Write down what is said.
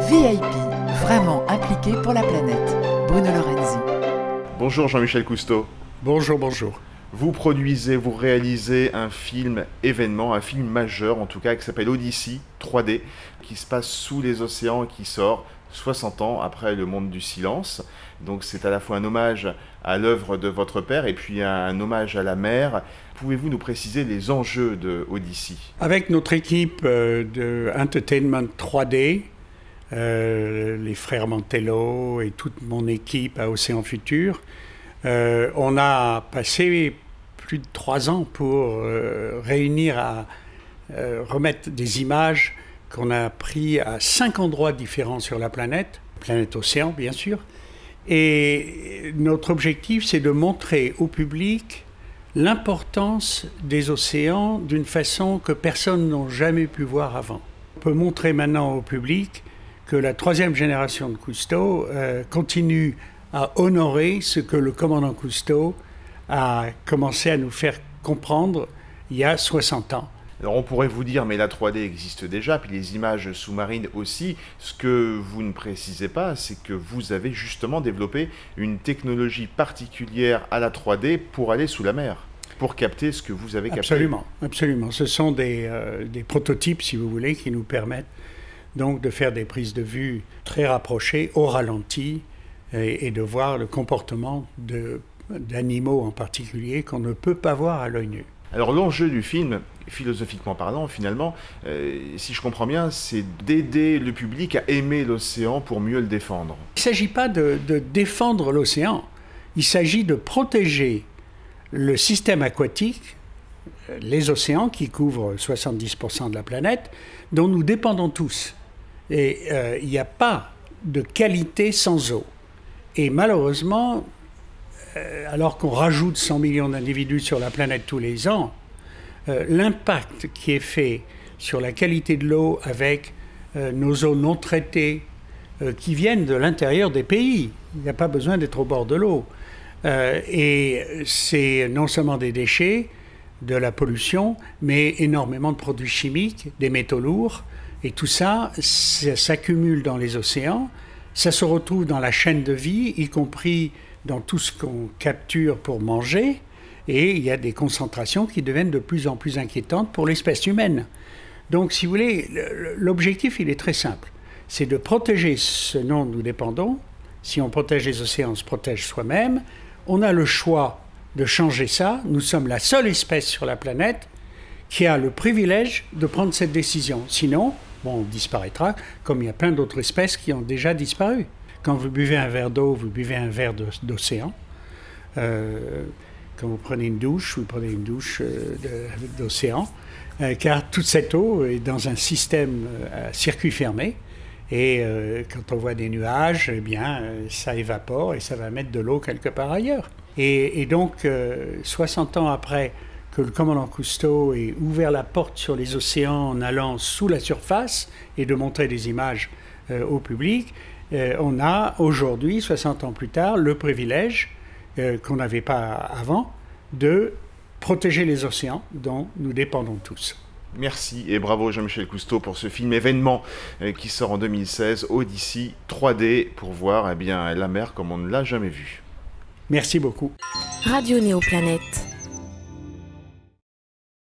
VIP, vraiment impliqué pour la planète. Bruno Lorenzi. Bonjour Jean-Michel Cousteau. Bonjour, bonjour. Vous produisez, vous réalisez un film événement, un film majeur en tout cas, qui s'appelle Odyssey 3D, qui se passe sous les océans et qui sort 60 ans après Le Monde du Silence. Donc c'est à la fois un hommage à l'œuvre de votre père et puis un hommage à la mer. Pouvez-vous nous préciser les enjeux de Odyssey ? Avec notre équipe de Entertainment 3D, les frères Mantello et toute mon équipe à Océan Futur, on a passé plus de 3 ans pour réunir à remettre des images qu'on a prises à 5 endroits différents sur la planète océan bien sûr. Et notre objectif, c'est de montrer au public l'importance des océans d'une façon que personne n'a jamais pu voir avant. On peut montrer maintenant au public que la 3e génération de Cousteau continue à honorer ce que le commandant Cousteau a commencé à nous faire comprendre il y a 60 ans. Alors on pourrait vous dire, mais la 3D existe déjà, puis les images sous-marines aussi. Ce que vous ne précisez pas, c'est que vous avez justement développé une technologie particulière à la 3D pour aller sous la mer, pour capter ce que vous avez capté. Absolument, absolument. Ce sont des prototypes, si vous voulez, qui nous permettent donc de faire des prises de vue très rapprochées, au ralenti, et de voir le comportement d'animaux en particulier qu'on ne peut pas voir à l'œil nu. Alors l'enjeu du film, philosophiquement parlant, finalement, si je comprends bien, c'est d'aider le public à aimer l'océan pour mieux le défendre. Il ne s'agit pas de défendre l'océan, il s'agit de protéger le système aquatique, les océans qui couvrent 70% de la planète, dont nous dépendons tous. Et il n'y a pas de qualité sans eau. Et malheureusement, alors qu'on rajoute 100 millions d'individus sur la planète tous les ans, l'impact qui est fait sur la qualité de l'eau avec nos eaux non traitées qui viennent de l'intérieur des pays, il n'y a pas besoin d'être au bord de l'eau. Et c'est non seulement des déchets, de la pollution, mais énormément de produits chimiques, des métaux lourds, et tout ça s'accumule dans les océans, ça se retrouve dans la chaîne de vie, y compris dans tout ce qu'on capture pour manger, et il y a des concentrations qui deviennent de plus en plus inquiétantes pour l'espèce humaine. Donc, si vous voulez, l'objectif, il est très simple. C'est de protéger ce dont nous dépendons. Si on protège les océans, on se protège soi-même. On a le choix de changer ça. Nous sommes la seule espèce sur la planète qui a le privilège de prendre cette décision. Sinon, on disparaîtra, comme il y a plein d'autres espèces qui ont déjà disparu. Quand vous buvez un verre d'eau, vous buvez un verre d'océan. Quand vous prenez une douche, vous prenez une douche d'océan. Car toute cette eau est dans un système à circuit fermé. Et quand on voit des nuages, eh bien, ça évapore et ça va mettre de l'eau quelque part ailleurs. Et donc, 60 ans après que le commandant Cousteau ait ouvert la porte sur les océans en allant sous la surface et de montrer des images au public, on a aujourd'hui, 60 ans plus tard, le privilège qu'on n'avait pas avant de protéger les océans dont nous dépendons tous. Merci et bravo Jean-Michel Cousteau pour ce film événement qui sort en 2016, Odyssey 3D, pour voir la mer comme on ne l'a jamais vue. Merci beaucoup. Radio Néoplanète.